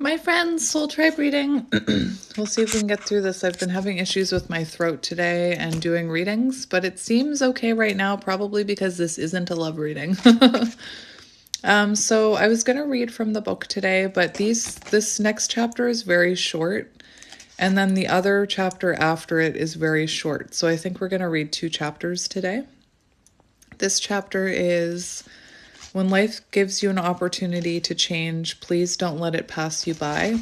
My friends, soul tribe reading. We'll see if we can get through this. I've been having issues with my throat today and doing readings, but it seems okay right now, probably because this isn't a love reading. So I was going to read from the book today, but this next chapter is very short, and then the other chapter after it is very short. So I think we're going to read 2 chapters today. This chapter is: when life gives you an opportunity to change, please don't let it pass you by.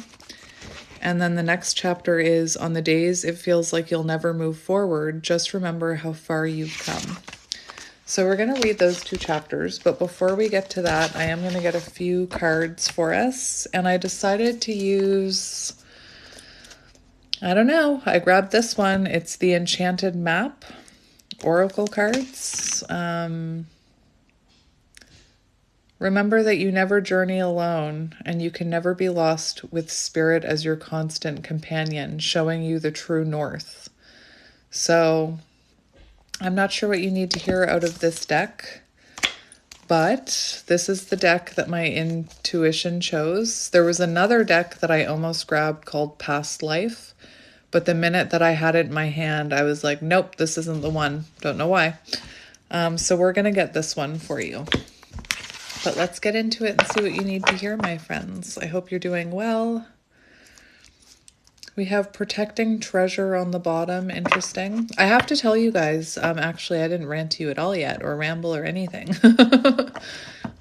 And then the next chapter is: on the days it feels like you'll never move forward, just remember how far you've come. So we're going to read those 2 chapters, but before we get to that, I am going to get a few cards for us, and I decided to use, I don't know, I grabbed this one. It's the Enchanted Map Oracle cards. Remember that you never journey alone, and you can never be lost with Spirit as your constant companion, showing you the true north. So I'm not sure what you need to hear out of this deck, but this is the deck that my intuition chose. There was another deck that I almost grabbed called Past Life, but the minute that I had it in my hand, I was like, nope, this isn't the one. Don't know why. So we're going to get this one for you. But let's get into it and see what you need to hear, my friends. I hope you're doing well. We have Protecting Treasure on the bottom. Interesting. I have to tell you guys, actually, I didn't rant to you at all yet, or ramble or anything.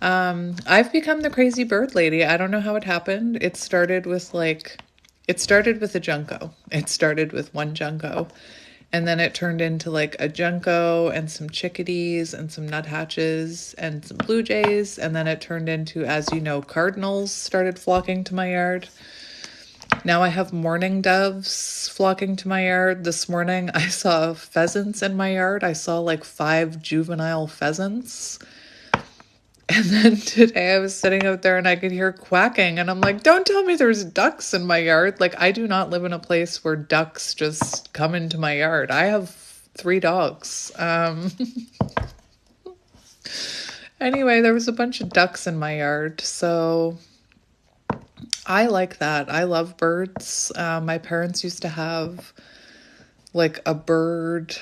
I've become the crazy bird lady. I don't know how it happened. It started with a junco. It started with one junco. And then it turned into like a junco and some chickadees and some nuthatches and some blue jays. And then it turned into, as you know, cardinals started flocking to my yard. Now I have mourning doves flocking to my yard. This morning I saw pheasants in my yard. I saw like 5 juvenile pheasants. And then today I was sitting out there and I could hear quacking, and I'm like, don't tell me there's ducks in my yard. Like, I do not live in a place where ducks just come into my yard. I have 3 dogs. Anyway, there was a bunch of ducks in my yard, so I like that. I love birds. My parents used to have like a bird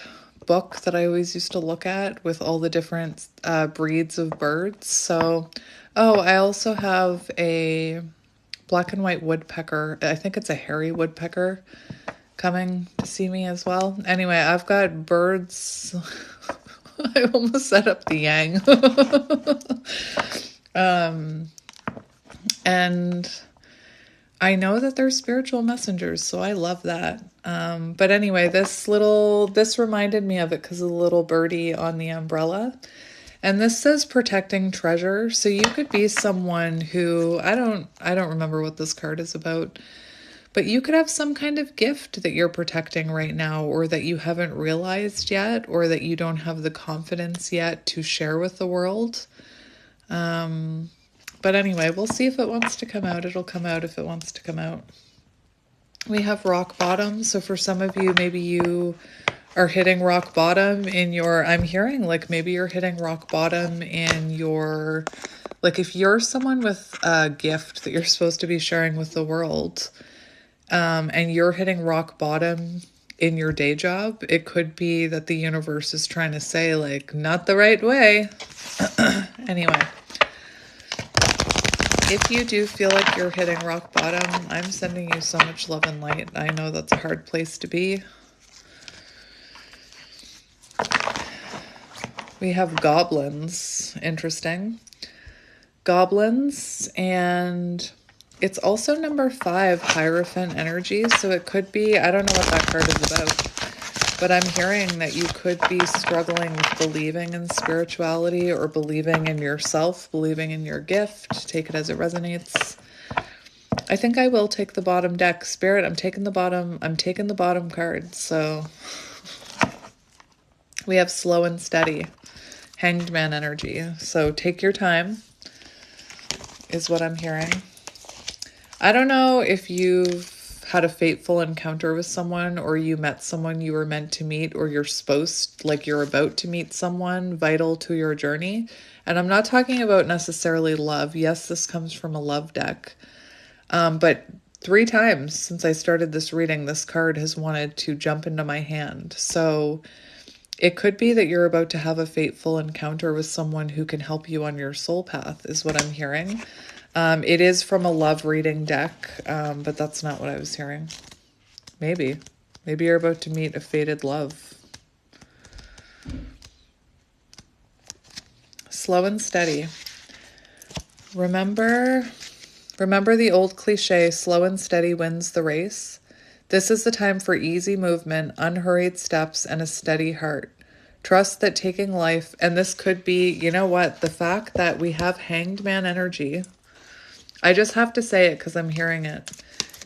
book that I always used to look at with all the different breeds of birds. So, I also have a black and white woodpecker. I think it's a hairy woodpecker coming to see me as well. Anyway, I've got birds. I almost set up the yang. And I know that they're spiritual messengers, so I love that. But anyway, this reminded me of it because of the little birdie on the umbrella. And this says protecting treasure. So you could be someone who, I don't remember what this card is about, but you could have some kind of gift that you're protecting right now, or that you haven't realized yet, or that you don't have the confidence yet to share with the world. But anyway, we'll see if it wants to come out. It'll come out if it wants to come out. We have rock bottom. So for some of you, maybe you are hitting rock bottom in your, I'm hearing like maybe you're hitting rock bottom in your, like if you're someone with a gift that you're supposed to be sharing with the world, and you're hitting rock bottom in your day job, it could be that the universe is trying to say like, not the right way. Anyway. If you do feel like you're hitting rock bottom, I'm sending you so much love and light. I know that's a hard place to be. We have goblins. Interesting. Goblins, and it's also number 5, Hierophant energy. So it could be, I don't know what that card is about, but I'm hearing that you could be struggling with believing in spirituality, or believing in yourself, believing in your gift. Take it as it resonates. I think I will take the bottom deck. Spirit, I'm taking the bottom card. So we have slow and steady. Hanged Man energy. So take your time is what I'm hearing. I don't know if you've had a fateful encounter with someone, or you met someone you were meant to meet, or you're about to meet someone vital to your journey. And I'm not talking about necessarily love. Yes, this comes from a love deck. But 3 times since I started this reading, this card has wanted to jump into my hand. So it could be that you're about to have a fateful encounter with someone who can help you on your soul path, is what I'm hearing. It is from a love reading deck, but that's not what I was hearing. Maybe you're about to meet a fated love. Slow and steady. Remember the old cliche, slow and steady wins the race? This is the time for easy movement, unhurried steps, and a steady heart. Trust that taking life, and this could be, you know what, the fact that we have Hanged Man energy. I just have to say it because I'm hearing it.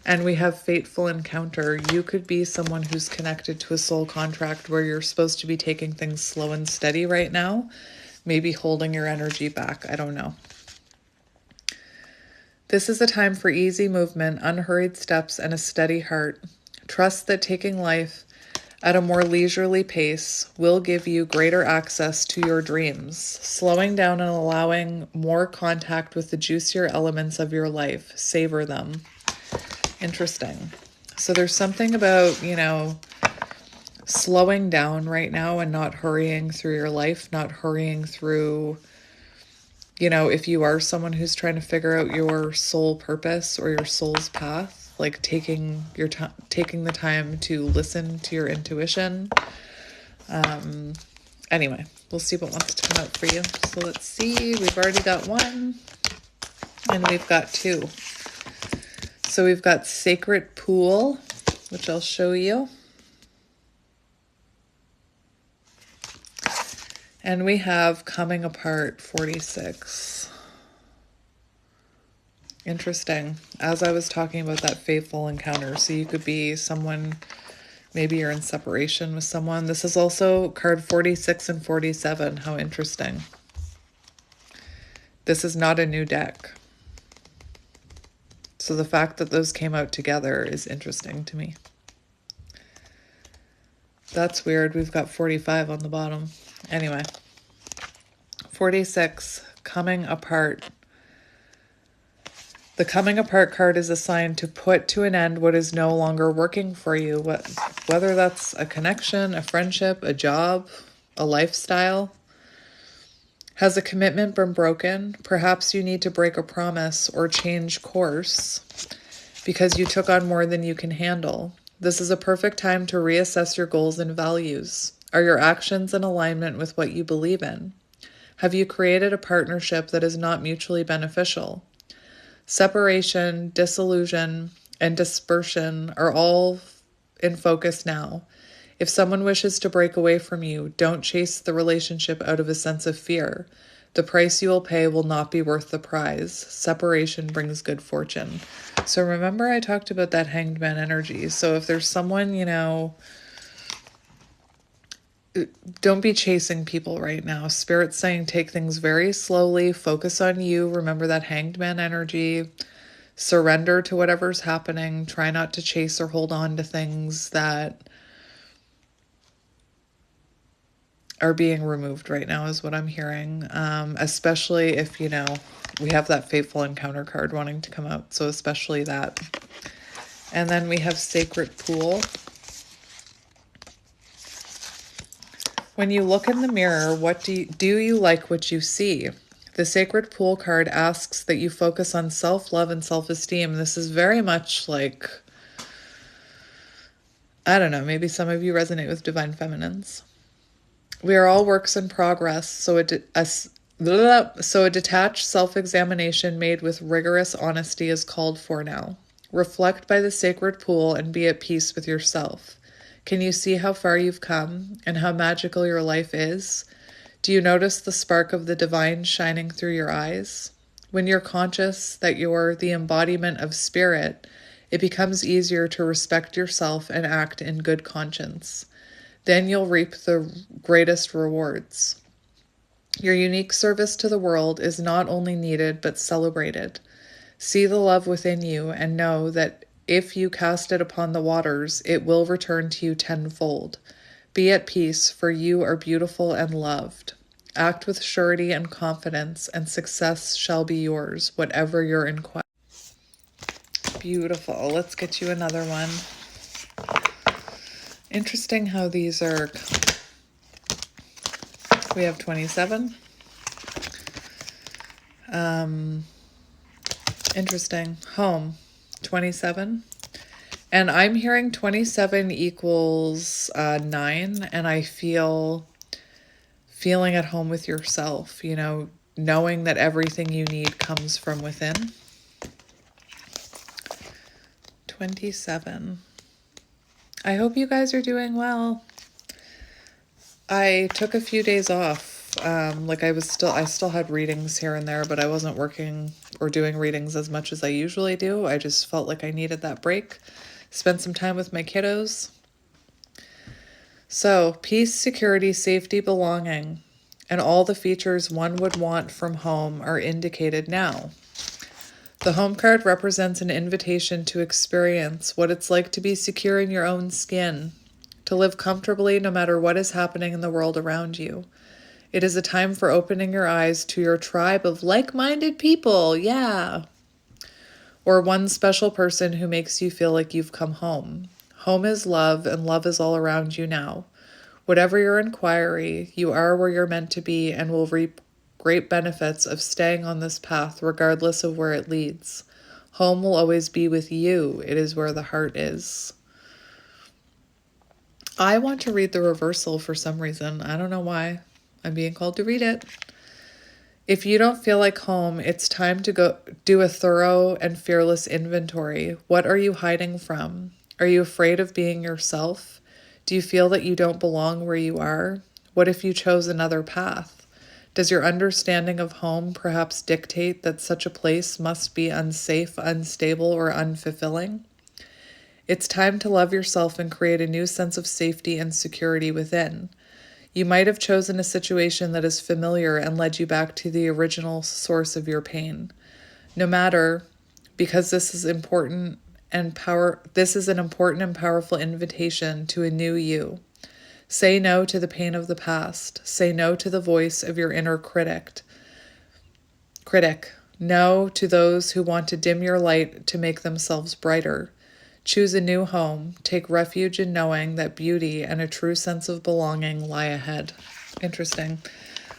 And we have fateful encounter. You could be someone who's connected to a soul contract where you're supposed to be taking things slow and steady right now. Maybe holding your energy back. I don't know. This is a time for easy movement, unhurried steps, and a steady heart. Trust that taking life at a more leisurely pace will give you greater access to your dreams, slowing down and allowing more contact with the juicier elements of your life. Savor them. Interesting. So there's something about, slowing down right now and not hurrying through your life, not hurrying through, if you are someone who's trying to figure out your soul purpose or your soul's path, like taking the time to listen to your intuition. Anyway, we'll see what wants to come out for you. So let's see. We've already got 1 and we've got 2. So we've got Sacred Pool, which I'll show you. And we have Coming Apart 46. Interesting. As I was talking about that fateful encounter, so you could be someone, maybe you're in separation with someone. This is also card 46 and 47. How interesting. This is not a new deck. So the fact that those came out together is interesting to me. That's weird. We've got 45 on the bottom. Anyway, 46, Coming Apart. The Coming Apart card is assigned to put to an end what is no longer working for you, whether that's a connection, a friendship, a job, a lifestyle. Has a commitment been broken? Perhaps you need to break a promise or change course because you took on more than you can handle. This is a perfect time to reassess your goals and values. Are your actions in alignment with what you believe in? Have you created a partnership that is not mutually beneficial? Separation, disillusion, and dispersion are all in focus now. If someone wishes to break away from you, don't chase the relationship out of a sense of fear. The price you will pay will not be worth the prize. Separation brings good fortune. So remember I talked about that Hanged Man energy. So if there's someone, don't be chasing people right now. Spirit's saying take things very slowly. Focus on you. Remember that Hanged Man energy. Surrender to whatever's happening. Try not to chase or hold on to things that are being removed right now is what I'm hearing. Especially if, we have that fateful encounter card wanting to come out. So especially that. And then we have Sacred Pool. When you look in the mirror, what do you like what you see? The Sacred Pool card asks that you focus on self-love and self-esteem. This is very much like, I don't know, maybe some of you resonate with Divine Feminines. We are all works in progress, so a detached self-examination made with rigorous honesty is called for now. Reflect by the Sacred Pool and be at peace with yourself. Can you see how far you've come and how magical your life is? Do you notice the spark of the divine shining through your eyes? When you're conscious that you're the embodiment of spirit, it becomes easier to respect yourself and act in good conscience. Then you'll reap the greatest rewards. Your unique service to the world is not only needed, but celebrated. See the love within you and know that if you cast it upon the waters, it will return to you tenfold. Be at peace, for you are beautiful and loved. Act with surety and confidence, and success shall be yours, whatever your inquiry. Beautiful. Let's get you another one. Interesting how these are. We have 27. Interesting. Home, 27. And I'm hearing 27 equals 9, and I feeling at home with yourself, you know, knowing that everything you need comes from within. 27. I hope you guys are doing well. I took a few days off. I still had readings here and there, but I wasn't working or doing readings as much as I usually do. I just felt like I needed that break. Spent some time with my kiddos. So, peace, security, safety, belonging, and all the features one would want from home are indicated now. The home card represents an invitation to experience what it's like to be secure in your own skin, to live comfortably no matter what is happening in the world around you. It is a time for opening your eyes to your tribe of like-minded people, yeah. Or one special person who makes you feel like you've come home. Home is love, and love is all around you now. Whatever your inquiry, you are where you're meant to be and will reap great benefits of staying on this path regardless of where it leads. Home will always be with you. It is where the heart is. I want to read the reversal for some reason. I don't know why. I'm being called to read it. If you don't feel like home, it's time to go do a thorough and fearless inventory. What are you hiding from? Are you afraid of being yourself? Do you feel that you don't belong where you are? What if you chose another path? Does your understanding of home perhaps dictate that such a place must be unsafe, unstable, or unfulfilling? It's time to love yourself and create a new sense of safety and security within. You might have chosen a situation that is familiar and led you back to the original source of your pain. No matter, because this is an important and powerful invitation to a new you. Say no to the pain of the past. Say no to the voice of your inner critic. No to those who want to dim your light to make themselves brighter. Choose a new home. Take refuge in knowing that beauty and a true sense of belonging lie ahead. Interesting.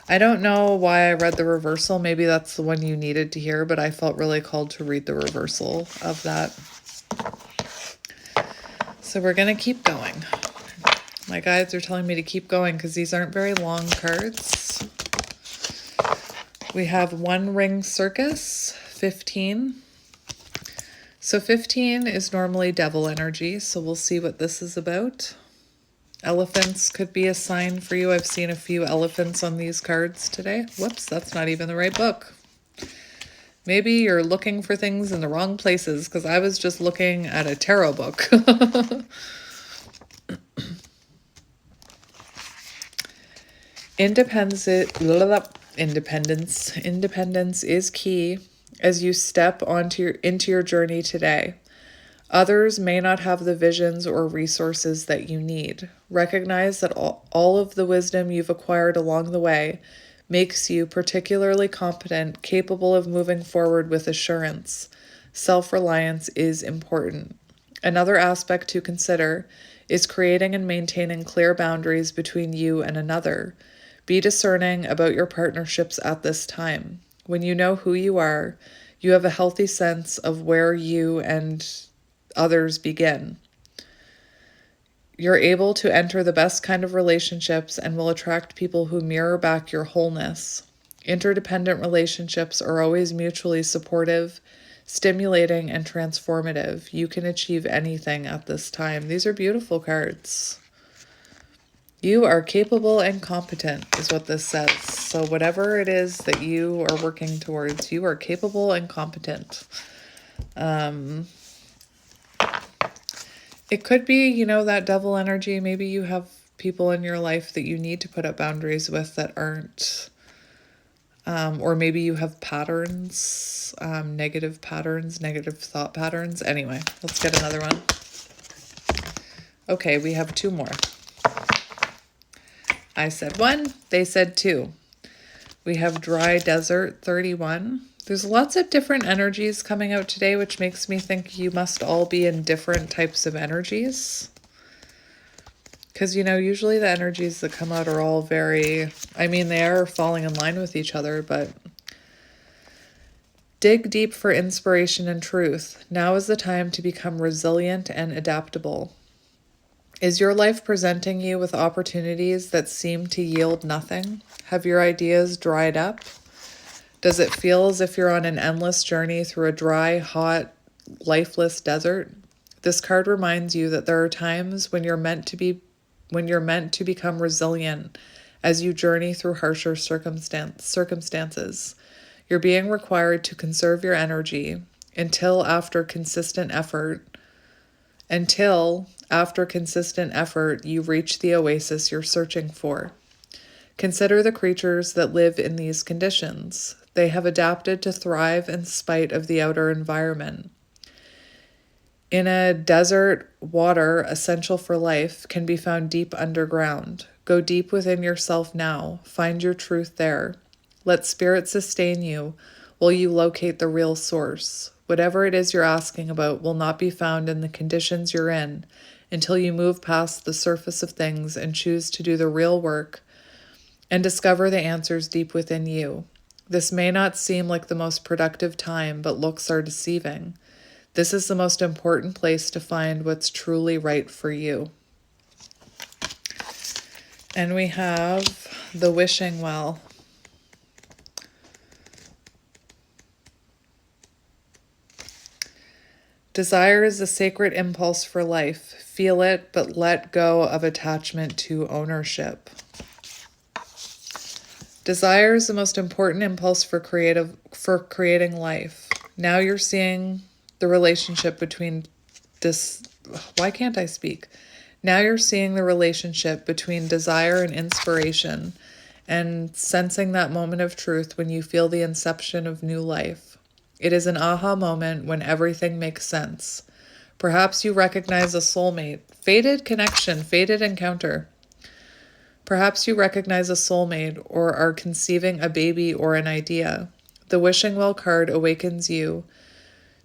I don't know why I read the reversal. Maybe that's the one you needed to hear, but I felt really called to read the reversal of that. So we're going to keep going. My guides are telling me to keep going because these aren't very long cards. We have One Ring Circus, 15. So 15 is normally devil energy, so we'll see what this is about. Elephants could be a sign for you. I've seen a few elephants on these cards today. Whoops, that's not even the right book. Maybe you're looking for things in the wrong places because I was just looking at a tarot book. Independence is key as you step into your journey today. Others may not have the visions or resources that you need. Recognize that all of the wisdom you've acquired along the way makes you particularly competent, capable of moving forward with assurance. Self-reliance is important. Another aspect to consider is creating and maintaining clear boundaries between you and another. Be discerning about your partnerships at this time. When you know who you are, you have a healthy sense of where you and others begin. You're able to enter the best kind of relationships and will attract people who mirror back your wholeness. Interdependent relationships are always mutually supportive, stimulating, and transformative. You can achieve anything at this time. These are beautiful cards. You are capable and competent is what this says. So whatever it is that you are working towards, you are capable and competent. It could be, that devil energy. Maybe you have people in your life that you need to put up boundaries with that aren't, or maybe you have patterns, negative thought patterns. Anyway, let's get another one. Okay, we have two more. I said 1, they said 2. We have Dry Desert, 31. There's lots of different energies coming out today, which makes me think you must all be in different types of energies. Because, you know, usually the energies that come out are all very, I mean, they are falling in line with each other, but dig deep for inspiration and truth. Now is the time to become resilient and adaptable. Is your life presenting you with opportunities that seem to yield nothing? Have your ideas dried up? Does it feel as if you're on an endless journey through a dry, hot, lifeless desert? This card reminds you that there are times when you're meant to become resilient as you journey through harsher circumstances. You're being required to conserve your energy until after consistent effort, you reach the oasis you're searching for. Consider the creatures that live in these conditions. They have adapted to thrive in spite of the outer environment. In a desert, water, essential for life, can be found deep underground. Go deep within yourself now. Find your truth there. Let spirit sustain you while you locate the real source. Whatever it is you're asking about will not be found in the conditions you're in until you move past the surface of things and choose to do the real work and discover the answers deep within you. This may not seem like the most productive time, but looks are deceiving. This is the most important place to find what's truly right for you. And we have the wishing well. Desire is a sacred impulse for life. Feel it, but let go of attachment to ownership. Desire is the most important impulse for creating life. Now you're seeing the relationship between why can't I speak? Now you're seeing the relationship between desire and inspiration and sensing that moment of truth when you feel the inception of new life. It is an aha moment when everything makes sense. Perhaps you recognize a soulmate, fated connection, fated encounter. Perhaps you recognize a soulmate or are conceiving a baby or an idea. The wishing well card awakens you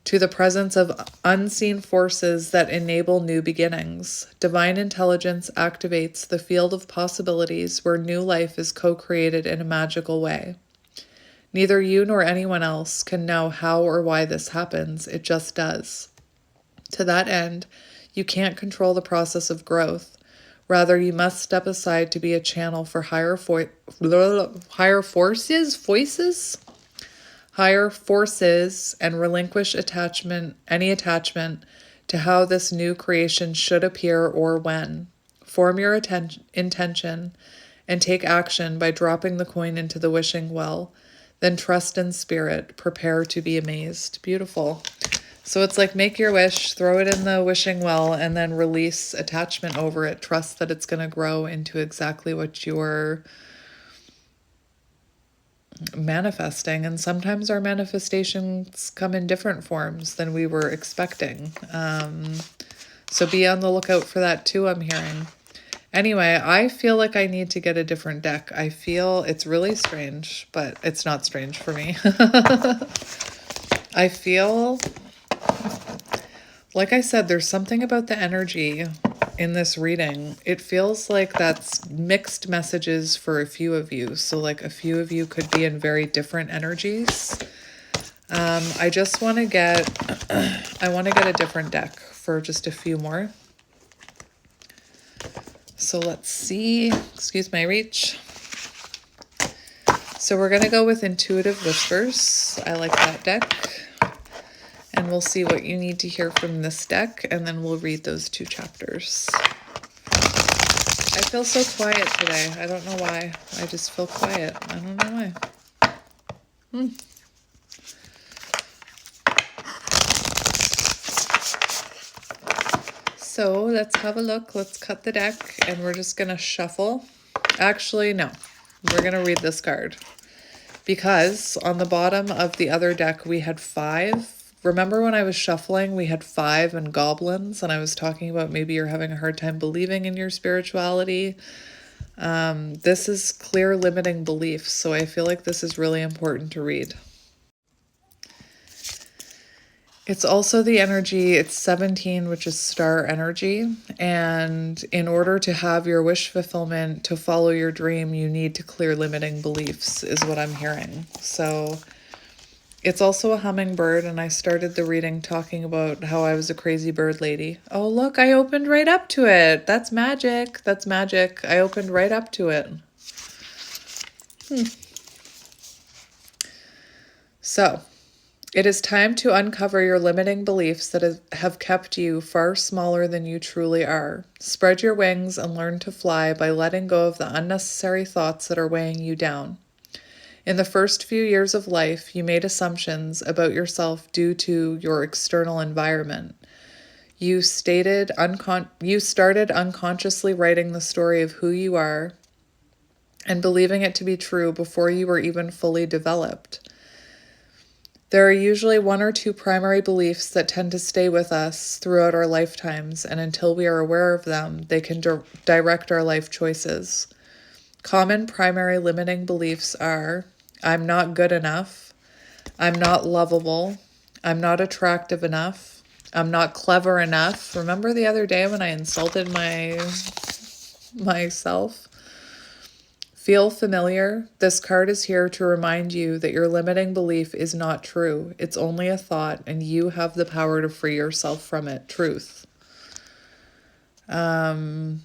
to the presence of unseen forces that enable new beginnings. Divine intelligence activates the field of possibilities where new life is co-created in a magical way. Neither you nor anyone else can know how or why this happens. It just does. To that end, you can't control the process of growth. Rather, you must step aside to be a channel for higher forces and relinquish any attachment to how this new creation should appear or when. Form your intention and take action by dropping the coin into the wishing well. Then trust in spirit. Prepare to be amazed. Beautiful. So it's like make your wish, throw it in the wishing well, and then release attachment over it. Trust that it's going to grow into exactly what you're manifesting. And sometimes our manifestations come in different forms than we were expecting. So be on the lookout for that too, I'm hearing. Anyway, I feel like I need to get a different deck. I feel it's really strange, but it's not strange for me. I feel, like I said, there's something about the energy in this reading. It feels like that's mixed messages for a few of you. So like a few of you could be in very different energies. I just want to get, I want to get a different deck for just a few more. So let's see, excuse my reach. So we're going to go with Intuitive Whispers. I like that deck. And we'll see what you need to hear from this deck, and then we'll read those 2 chapters. I feel so quiet today. I don't know why. I just feel quiet. I don't know why. So let's have a look. Let's cut the deck, and we're just going to shuffle. Actually, no. We're going to read this card. Because on the bottom of the other deck, we had 5. Remember when I was shuffling, we had 5 and goblins, and I was talking about maybe you're having a hard time believing in your spirituality. This is clear limiting beliefs, so I feel like this is really important to read. It's also the energy, it's 17, which is star energy. And in order to have your wish fulfillment, to follow your dream, you need to clear limiting beliefs, is what I'm hearing. So it's also a hummingbird, and I started the reading talking about how I was a crazy bird lady. Oh, look, I opened right up to it. That's magic. That's magic. I opened right up to it. So, it is time to uncover your limiting beliefs that have kept you far smaller than you truly are. Spread your wings and learn to fly by letting go of the unnecessary thoughts that are weighing you down. In the first few years of life, you made assumptions about yourself due to your external environment. You started unconsciously writing the story of who you are and believing it to be true before you were even fully developed. There are usually one or two primary beliefs that tend to stay with us throughout our lifetimes, and until we are aware of them, they can direct our life choices. Common primary limiting beliefs are: I'm not good enough, I'm not lovable, I'm not attractive enough, I'm not clever enough. Remember the other day when I insulted myself? Feel familiar? This card is here to remind you that your limiting belief is not true. It's only a thought, and you have the power to free yourself from it. Truth. So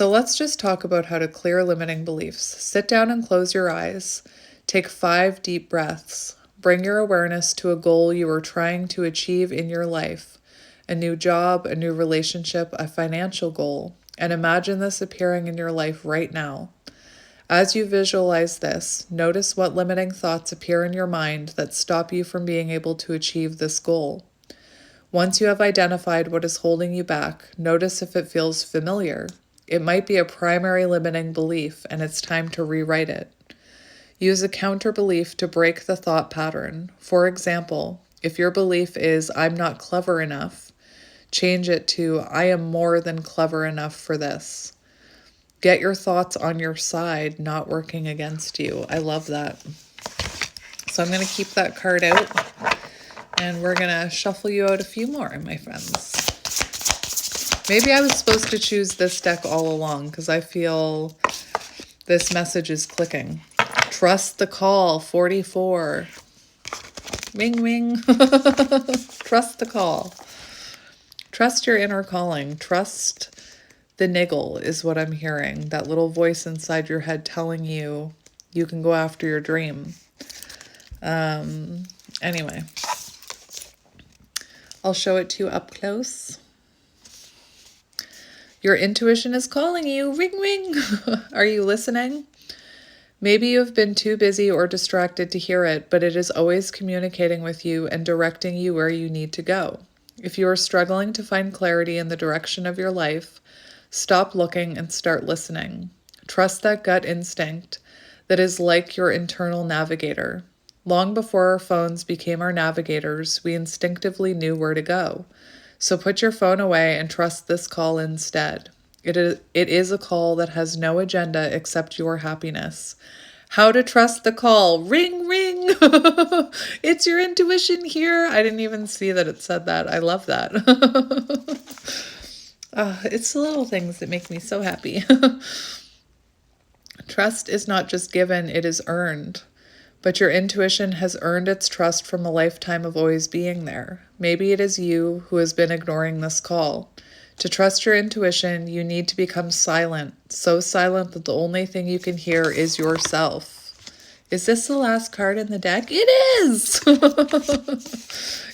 let's just talk about how to clear limiting beliefs. Sit down and close your eyes. Take 5 deep breaths. Bring your awareness to a goal you are trying to achieve in your life. A new job, a new relationship, a financial goal. And imagine this appearing in your life right now. As you visualize this, notice what limiting thoughts appear in your mind that stop you from being able to achieve this goal. Once you have identified what is holding you back, notice if it feels familiar. It might be a primary limiting belief, and it's time to rewrite it. Use a counter belief to break the thought pattern. For example, if your belief is, I'm not clever enough, change it to, I am more than clever enough for this. Get your thoughts on your side, not working against you. I love that. So I'm going to keep that card out, and we're going to shuffle you out a few more, my friends. Maybe I was supposed to choose this deck all along, because I feel this message is clicking. Trust the call, 44. Ring, ring. Trust the call. Trust your inner calling. Trust the niggle is what I'm hearing. That little voice inside your head telling you you can go after your dream. Anyway, I'll show it to you up close. Your intuition is calling you. Ring, ring. Are you listening? Maybe you have been too busy or distracted to hear it, but it is always communicating with you and directing you where you need to go. If you are struggling to find clarity in the direction of your life, stop looking and start listening. Trust that gut instinct that is like your internal navigator. Long before our phones became our navigators, we instinctively knew where to go. So put your phone away and trust this call instead. It is a call that has no agenda except your happiness. How to trust the call. Ring, ring. It's your intuition here. I didn't even see that it said that. I love that. It's the little things that make me so happy. Trust is not just given, it is earned. But your intuition has earned its trust from a lifetime of always being there. Maybe it is you who has been ignoring this call. To trust your intuition, you need to become silent, so silent that the only thing you can hear is yourself. Is this the last card in the deck? It is!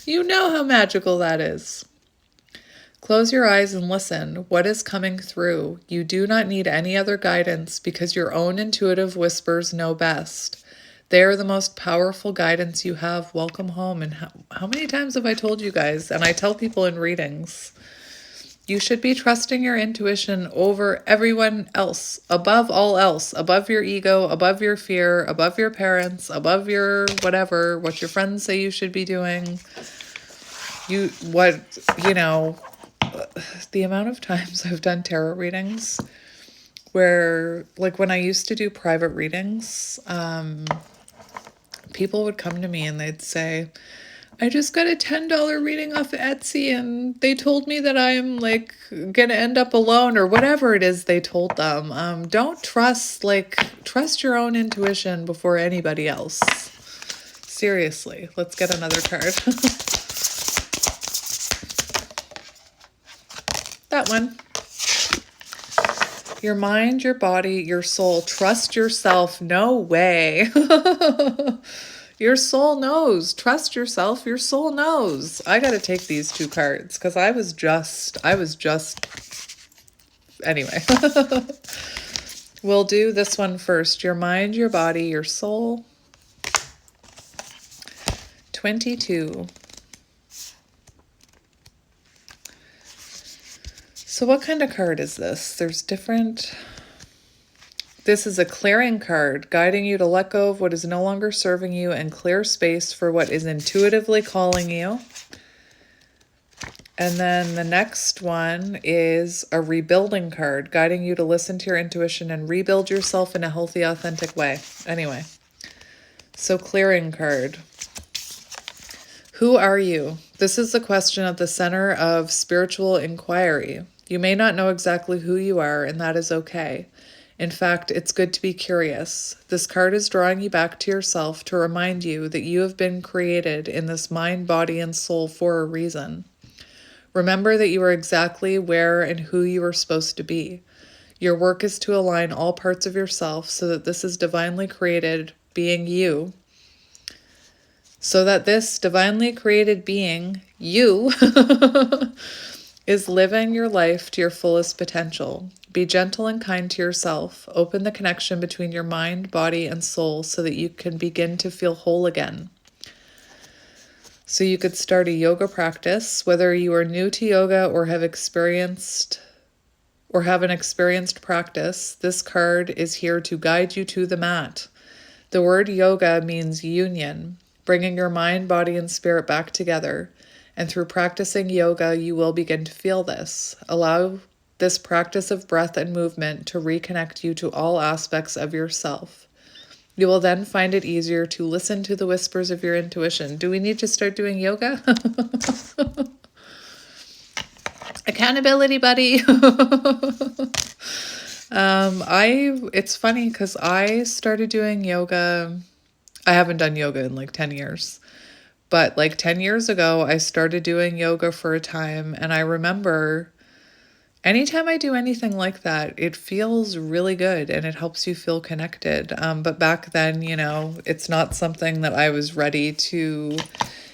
You know how magical that is. Close your eyes and listen. What is coming through? You do not need any other guidance because your own intuitive whispers know best. They are the most powerful guidance you have. Welcome home. And how many times have I told you guys? And I tell people in readings, you should be trusting your intuition over everyone else, above all else, above your ego, above your fear, above your parents, above your whatever, what your friends say you should be doing. The amount of times I've done tarot readings where, like when I used to do private readings, people would come to me and they'd say, I just got a $10 reading off Etsy, and they told me that I'm like gonna end up alone or whatever it is they told them. Don't trust your own intuition before anybody else. Seriously, let's get another card. That one. Your mind, your body, your soul. Trust yourself. No way. Your soul knows. Trust yourself. Your soul knows. I got to take these two cards because I was just, anyway. We'll do this one first. Your mind, your body, your soul. 22. So what kind of card is this? There's different... This is a clearing card, guiding you to let go of what is no longer serving you and clear space for what is intuitively calling you. And then the next one is a rebuilding card, guiding you to listen to your intuition and rebuild yourself in a healthy, authentic way. Anyway, so clearing card. Who are you? This is the question at the center of spiritual inquiry. You may not know exactly who you are, and that is okay. In fact, it's good to be curious. This card is drawing you back to yourself to remind you that you have been created in this mind, body, and soul for a reason. Remember that you are exactly where and who you are supposed to be. Your work is to align all parts of yourself so that this is divinely created being you. So that this divinely created being, you, is living your life to your fullest potential. Be gentle and kind to yourself. Open the connection between your mind, body, and soul so that you can begin to feel whole again. So you could start a yoga practice, whether you are new to yoga or have an experienced practice. This card is here to guide you to the mat. The word yoga means union, bringing your mind, body, and spirit back together. And through practicing yoga, you will begin to feel this. Allow this practice of breath and movement to reconnect you to all aspects of yourself. You will then find it easier to listen to the whispers of your intuition. Do we need to start doing yoga? Accountability buddy. It's funny because I started doing yoga. I haven't done yoga in like 10 years. But like 10 years ago, I started doing yoga for a time. And I remember anytime I do anything like that, it feels really good and it helps you feel connected. But back then, it's not something that I was ready to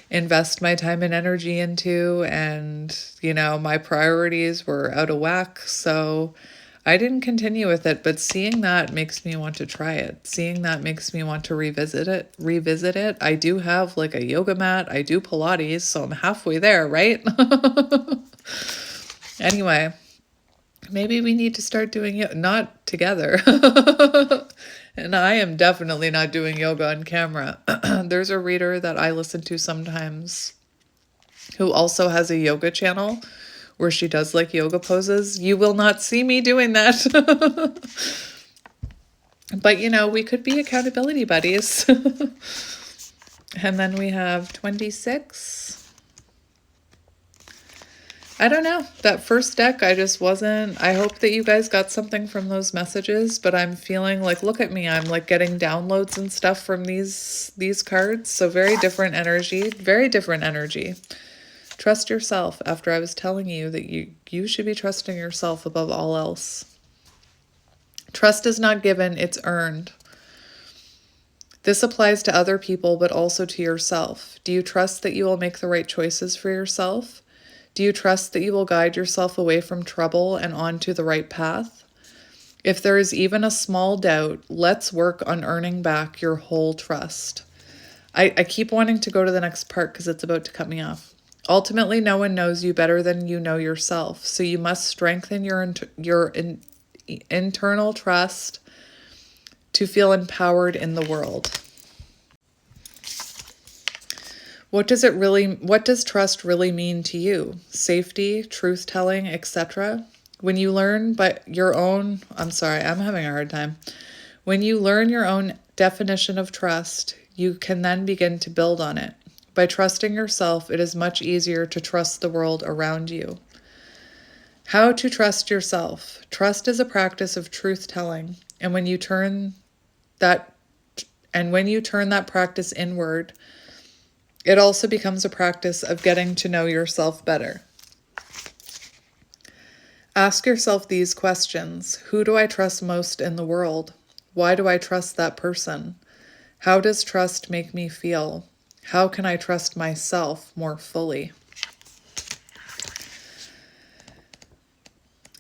invest my time and energy into. And, my priorities were out of whack. So I didn't continue with it, but seeing that makes me want to try it. Seeing that makes me want to revisit it. I do have like a yoga mat. I do Pilates, so I'm halfway there, right? Anyway, maybe we need to start doing it, not together. And I am definitely not doing yoga on camera. There's a reader that I listen to sometimes who also has a yoga channel where she does like yoga poses. You will not see me doing that. But, we could be accountability buddies. And then we have 26. I don't know. That first deck, I hope that you guys got something from those messages, but I'm feeling like, look at me. I'm like getting downloads and stuff from these cards. So very different energy. Trust yourself after I was telling you that you should be trusting yourself above all else. Trust is not given, it's earned. This applies to other people, but also to yourself. Do you trust that you will make the right choices for yourself? Do you trust that you will guide yourself away from trouble and onto the right path? If there is even a small doubt, let's work on earning back your whole trust. I keep wanting to go to the next part because it's about to cut me off. Ultimately, no one knows you better than you know yourself, so you must strengthen your internal trust to feel empowered in the world. What does trust really mean to you? Safety, truth-telling, etc.? When you learn I'm having a hard time. When you learn your own definition of trust, you can then begin to build on it. By trusting yourself, it is much easier to trust the world around you. How to trust yourself. Trust is a practice of truth-telling, and when you turn that practice inward, it also becomes a practice of getting to know yourself better. Ask yourself these questions. Who do I trust most in the world? Why do I trust that person? How does trust make me feel? How can I trust myself more fully?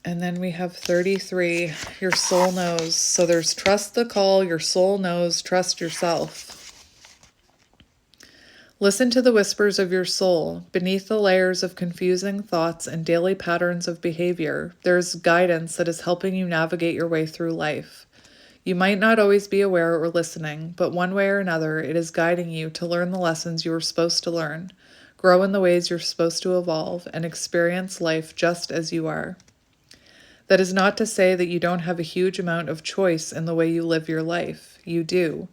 And then we have 33, your soul knows. So there's trust the call, your soul knows, trust yourself. Listen to the whispers of your soul. Beneath the layers of confusing thoughts and daily patterns of behavior, there's guidance that is helping you navigate your way through life. You might not always be aware or listening, but one way or another, it is guiding you to learn the lessons you are supposed to learn, grow in the ways you're supposed to evolve, and experience life just as you are. That is not to say that you don't have a huge amount of choice in the way you live your life. You do.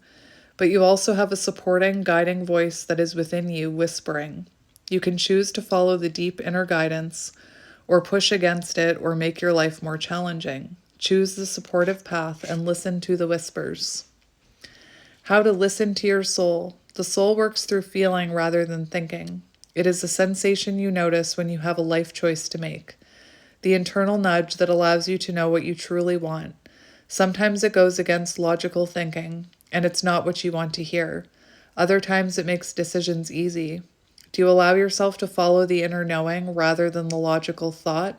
But you also have a supporting, guiding voice that is within you, whispering. You can choose to follow the deep inner guidance, or push against it, or make your life more challenging. Choose the supportive path and listen to the whispers. How to listen to your soul. The soul works through feeling rather than thinking. It is a sensation you notice when you have a life choice to make. The internal nudge that allows you to know what you truly want. Sometimes it goes against logical thinking, and it's not what you want to hear. Other times it makes decisions easy. Do you allow yourself to follow the inner knowing rather than the logical thought?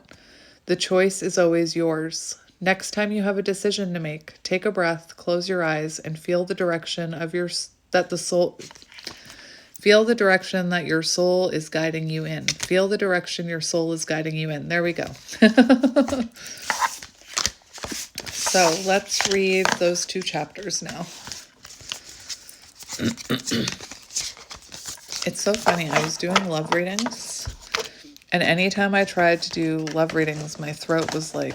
The choice is always yours. Next time you have a decision to make, take a breath, close your eyes, and feel the direction that your soul is guiding you in. Feel the direction your soul is guiding you in. There we go. So let's read those 2 chapters now. It's so funny. I was doing love readings, and anytime I tried to do love readings, my throat was like,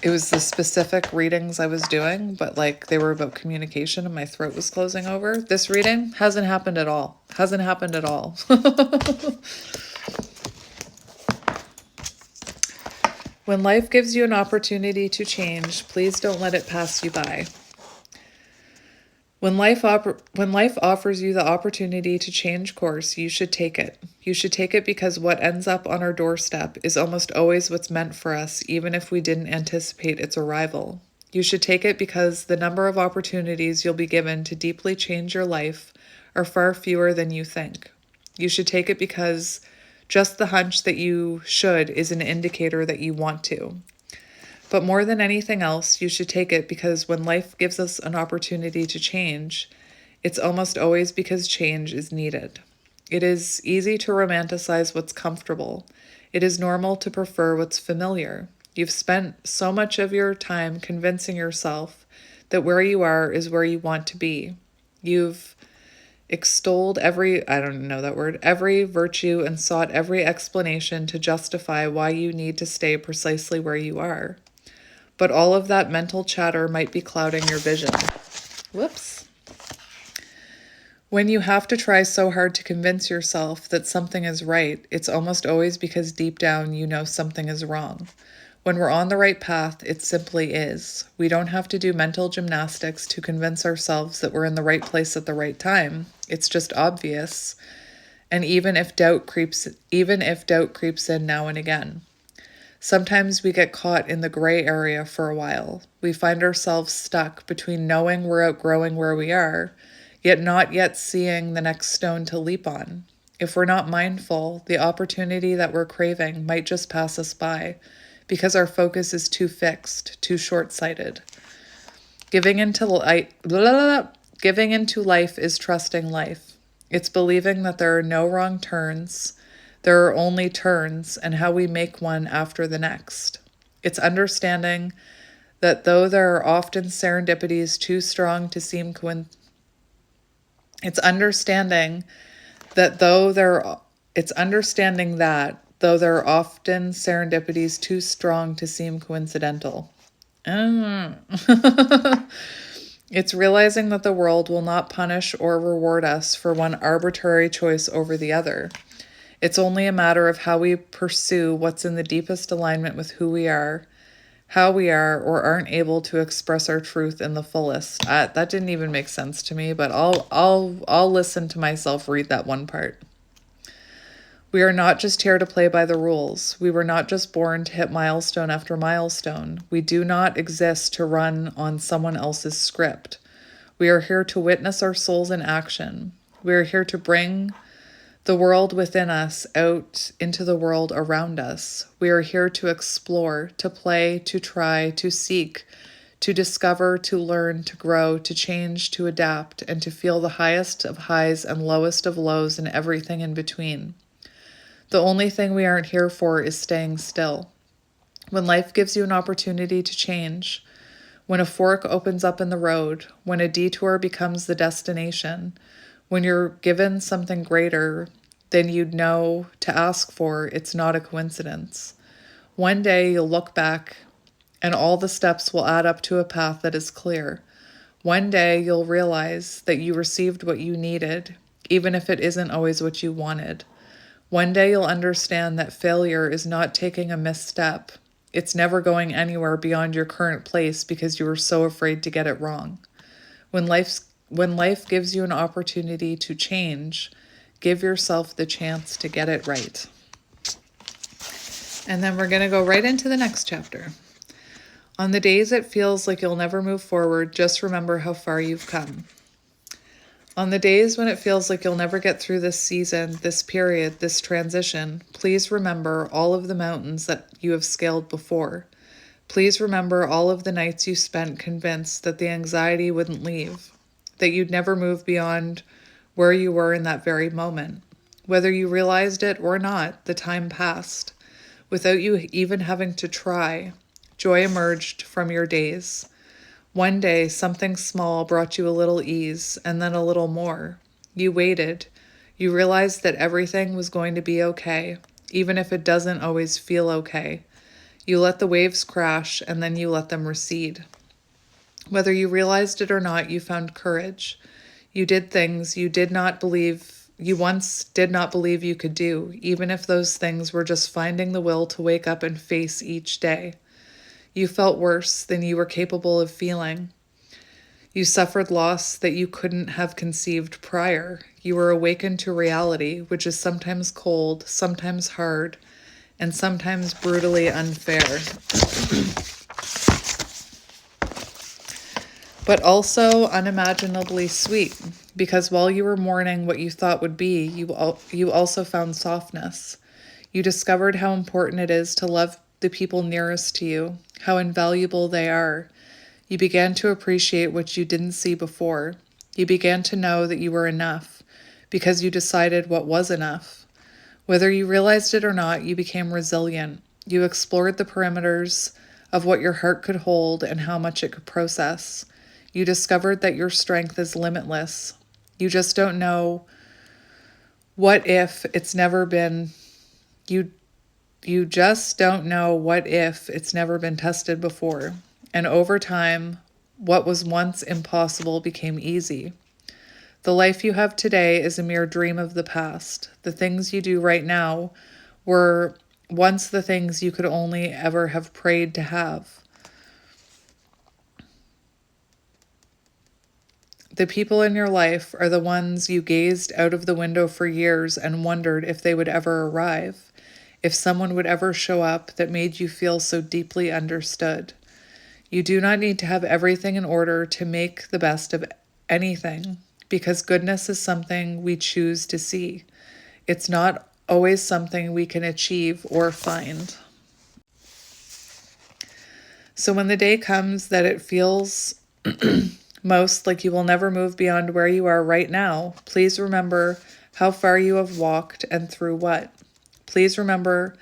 it was the specific readings I was doing, but like they were about communication and my throat was closing over. This reading hasn't happened at all. Hasn't happened at all. When life gives you an opportunity to change, please don't let it pass you by. When life offers you the opportunity to change course, you should take it. You should take it because what ends up on our doorstep is almost always what's meant for us, even if we didn't anticipate its arrival. You should take it because the number of opportunities you'll be given to deeply change your life are far fewer than you think. You should take it because just the hunch that you should is an indicator that you want to. But more than anything else, you should take it because when life gives us an opportunity to change, it's almost always because change is needed. It is easy to romanticize what's comfortable. It is normal to prefer what's familiar. You've spent so much of your time convincing yourself that where you are is where you want to be. You've extolled every virtue and sought every explanation to justify why you need to stay precisely where you are. But all of that mental chatter might be clouding your vision. Whoops. When you have to try so hard to convince yourself that something is right, it's almost always because deep down you know something is wrong. When we're on the right path, it simply is. We don't have to do mental gymnastics to convince ourselves that we're in the right place at the right time. It's just obvious. And even if doubt creeps in now and again. Sometimes we get caught in the gray area for a while. We find ourselves stuck between knowing we're outgrowing where we are, yet not yet seeing the next stone to leap on. If we're not mindful, the opportunity that we're craving might just pass us by because our focus is too fixed, too short-sighted. Giving into life is trusting life. It's believing that there are no wrong turns. There are only turns and how we make one after the next. It's understanding that though there are often serendipities too strong to seem though there are often serendipities too strong to seem coincidental. It's realizing that the world will not punish or reward us for one arbitrary choice over the other. It's only a matter of how we pursue what's in the deepest alignment with who we are, how we are or aren't able to express our truth in the fullest. That didn't even make sense to me, but I'll listen to myself read that one part. We are not just here to play by the rules. We were not just born to hit milestone after milestone. We do not exist to run on someone else's script. We are here to witness our souls in action. We are here to bring the world within us out into the world around us. We are here to explore, to play, to try, to seek, to discover, to learn, to grow, to change, to adapt, and to feel the highest of highs and lowest of lows and everything in between. The only thing we aren't here for is staying still. When life gives you an opportunity to change, when a fork opens up in the road, when a detour becomes the destination, when you're given something greater than you'd know to ask for, it's not a coincidence. One day you'll look back and all the steps will add up to a path that is clear. One day you'll realize that you received what you needed, even if it isn't always what you wanted. One day you'll understand that failure is not taking a misstep. It's never going anywhere beyond your current place because you were so afraid to get it wrong. When life gives you an opportunity to change, give yourself the chance to get it right. And then we're going to go right into the next chapter. On the days it feels like you'll never move forward, just remember how far you've come. On the days when it feels like you'll never get through this season, this period, this transition, please remember all of the mountains that you have scaled before. Please remember all of the nights you spent convinced that the anxiety wouldn't leave, that you'd never move beyond where you were in that very moment. Whether you realized it or not, the time passed. Without you even having to try, joy emerged from your days. One day, something small brought you a little ease, and then a little more. You waited. You realized that everything was going to be okay, even if it doesn't always feel okay. You let the waves crash, and then you let them recede. Whether you realized it or not, you found courage. You did things you once did not believe you could do, even if those things were just finding the will to wake up and face each day. You felt worse than you were capable of feeling. You suffered loss that you couldn't have conceived prior. You were awakened to reality, which is sometimes cold, sometimes hard, and sometimes brutally unfair. But also unimaginably sweet, because while you were mourning what you thought would be, you also found softness. You discovered how important it is to love the people nearest to you, how invaluable they are. You began to appreciate what you didn't see before. You began to know that you were enough, because you decided what was enough. Whether you realized it or not, you became resilient. You explored the perimeters of what your heart could hold and how much it could process. You discovered that your strength is limitless. You just don't know what if it's never been You just don't know what if it's never been tested before. And over time, what was once impossible became easy. The life you have today is a mere dream of the past. The things you do right now were once the things you could only ever have prayed to have. The people in your life are the ones you gazed out of the window for years and wondered if they would ever arrive. If someone would ever show up that made you feel so deeply understood. You do not need to have everything in order to make the best of anything, because goodness is something we choose to see. It's not always something we can achieve or find. So when the day comes that it feels most like you will never move beyond where you are right now, please remember how far you have walked and through what. Please remember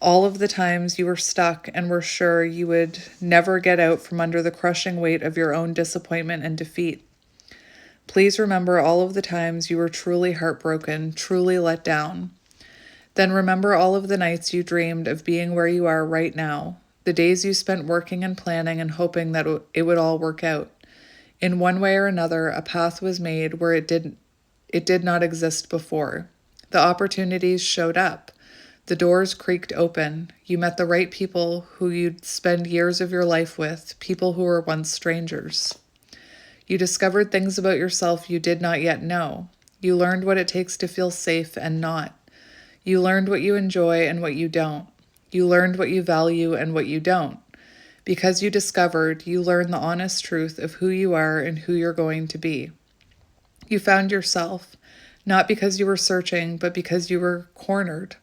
all of the times you were stuck and were sure you would never get out from under the crushing weight of your own disappointment and defeat. Please remember all of the times you were truly heartbroken, truly let down. Then remember all of the nights you dreamed of being where you are right now, the days you spent working and planning and hoping that it would all work out. In one way or another, a path was made where it did not exist before. The opportunities showed up. The doors creaked open. You met the right people who you'd spend years of your life with, people who were once strangers. You discovered things about yourself you did not yet know. You learned what it takes to feel safe and not. You learned what you enjoy and what you don't. You learned what you value and what you don't. Because you discovered, you learned the honest truth of who you are and who you're going to be. You found yourself, not because you were searching, but because you were cornered.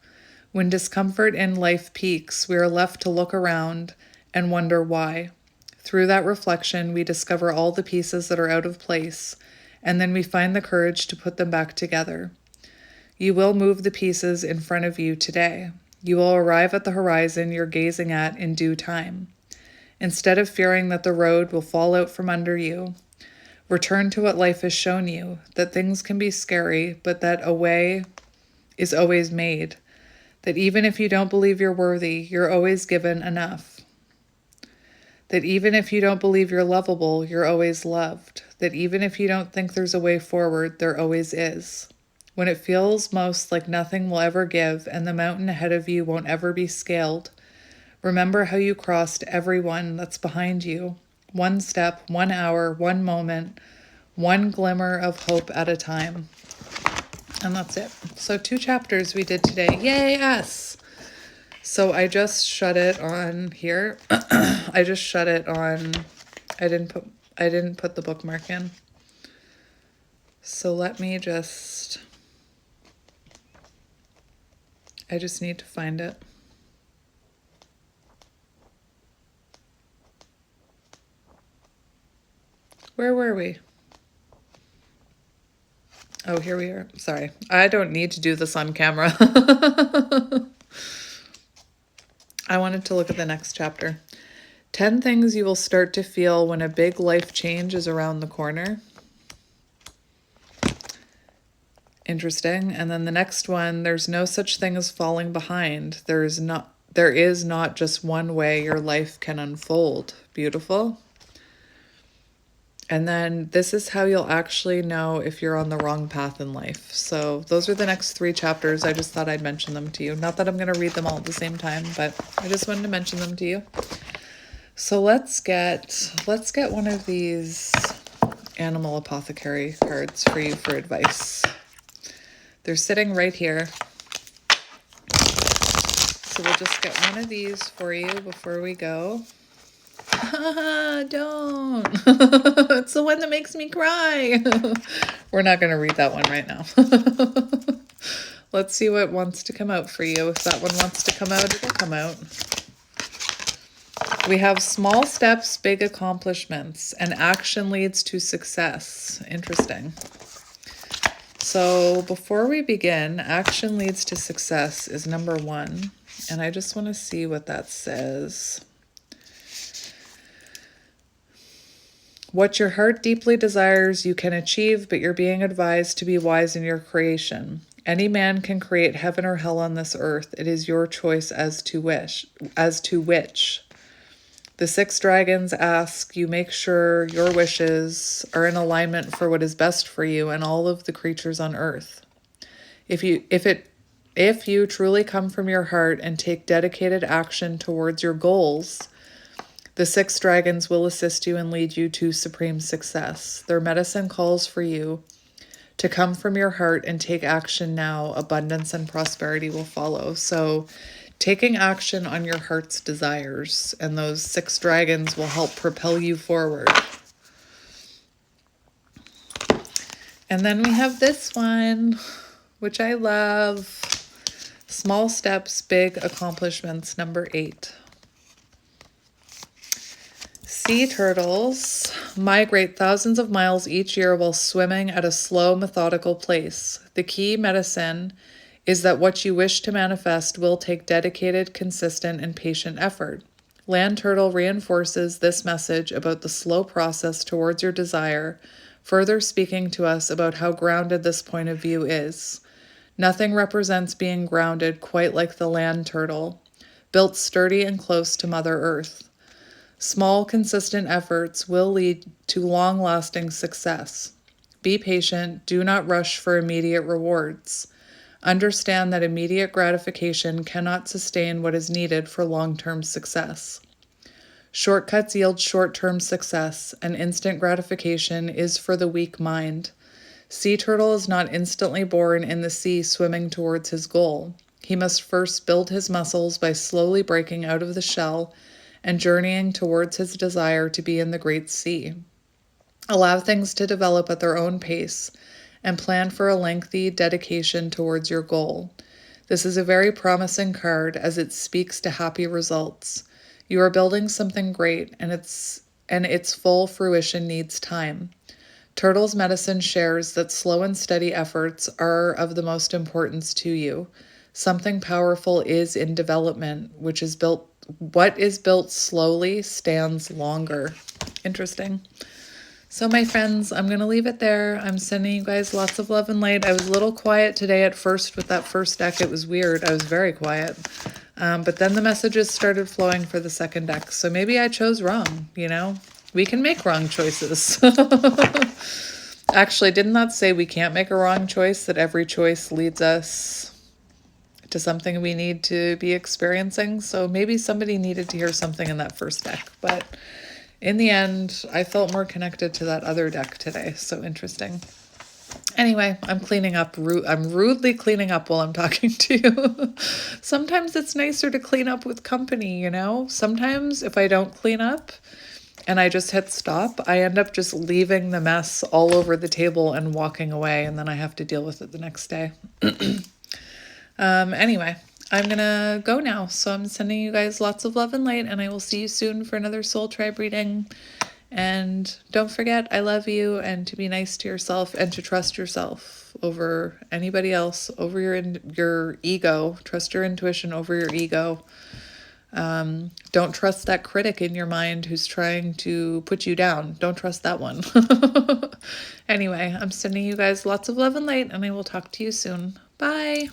When discomfort in life peaks, we are left to look around and wonder why. Through that reflection, we discover all the pieces that are out of place, and then we find the courage to put them back together. You will move the pieces in front of you today. You will arrive at the horizon you're gazing at in due time. Instead of fearing that the road will fall out from under you, return to what life has shown you, that things can be scary, but that a way is always made, that even if you don't believe you're worthy, you're always given enough, that even if you don't believe you're lovable, you're always loved, that even if you don't think there's a way forward, there always is. When it feels most like nothing will ever give and the mountain ahead of you won't ever be scaled, remember how you crossed everyone that's behind you. One step, 1 hour, one moment, one glimmer of hope at a time. And that's it. So 2 chapters we did today. Yay, us! So I just shut it on here. I just shut it on. I didn't put the bookmark in. So let me just. I just need to find it. Where were we? Oh, here we are. Sorry. I don't need to do this on camera. I wanted to look at the next chapter. 10 things you will start to feel when a big life change is around the corner. Interesting. And then the next one, there's no such thing as falling behind. There is not just one way your life can unfold. Beautiful. And then this is how you'll actually know if you're on the wrong path in life. So those are the next 3 chapters. I just thought I'd mention them to you. Not that I'm going to read them all at the same time, but I just wanted to mention them to you. So let's get one of these animal apothecary cards for you for advice. They're sitting right here. So we'll just get one of these for you before we go. Don't. It's the one that makes me cry. We're not going to read that one right now. Let's see what wants to come out for you. If that one wants to come out, it'll come out. We have small steps, big accomplishments, and action leads to success. Interesting. So before we begin, action leads to success is number 1. And I just want to see what that says. What your heart deeply desires, you can achieve, but you're being advised to be wise in your creation. Any man can create heaven or hell on this earth. It is your choice as to which. The 6 dragons ask you make sure your wishes are in alignment for what is best for you and all of the creatures on earth. If you truly come from your heart and take dedicated action towards your goals, the 6 dragons will assist you and lead you to supreme success. Their medicine calls for you to come from your heart and take action now. Abundance and prosperity will follow. So taking action on your heart's desires, and those 6 dragons will help propel you forward. And then we have this one, which I love. Small steps, big accomplishments, number 8. Sea turtles migrate thousands of miles each year while swimming at a slow, methodical pace. The key medicine is that what you wish to manifest will take dedicated, consistent, and patient effort. Land turtle reinforces this message about the slow process towards your desire, further speaking to us about how grounded this point of view is. Nothing represents being grounded quite like the land turtle, built sturdy and close to Mother Earth. Small, consistent efforts will lead to long-lasting success. Be patient. Do not rush for immediate rewards. Understand that immediate gratification cannot sustain what is needed for long-term success. Shortcuts yield short-term success, and instant gratification is for the weak mind. Sea turtle is not instantly born in the sea swimming towards his goal. He must first build his muscles by slowly breaking out of the shell and journeying towards his desire to be in the great sea. Allow things to develop at their own pace and plan for a lengthy dedication towards your goal. This is a very promising card as it speaks to happy results. You are building something great, and its full fruition needs time. Turtle's medicine shares that slow and steady efforts are of the most importance to you. Something powerful is in development, what is built slowly stands longer. Interesting. So my friends, I'm going to leave it there. I'm sending you guys lots of love and light. I was a little quiet today at first with that first deck. It was weird. I was very quiet. But then the messages started flowing for the second deck. So maybe I chose wrong, you know? We can make wrong choices. Actually, didn't that say we can't make a wrong choice, that every choice leads us to something we need to be experiencing? So maybe somebody needed to hear something in that first deck. But in the end, I felt more connected to that other deck today. So interesting. Anyway, I'm cleaning up. I'm rudely cleaning up while I'm talking to you. Sometimes it's nicer to clean up with company, you know? Sometimes if I don't clean up and I just hit stop, I end up just leaving the mess all over the table and walking away, and then I have to deal with it the next day. Anyway, I'm gonna go now. So I'm sending you guys lots of love and light, and I will see you soon for another soul tribe reading. And don't forget, I love you, and to be nice to yourself and to trust yourself over anybody else, over your ego. Trust your intuition over your ego. Don't trust that critic in your mind who's trying to put you down. Don't trust that one. Anyway, I'm sending you guys lots of love and light, and I will talk to you soon. Bye.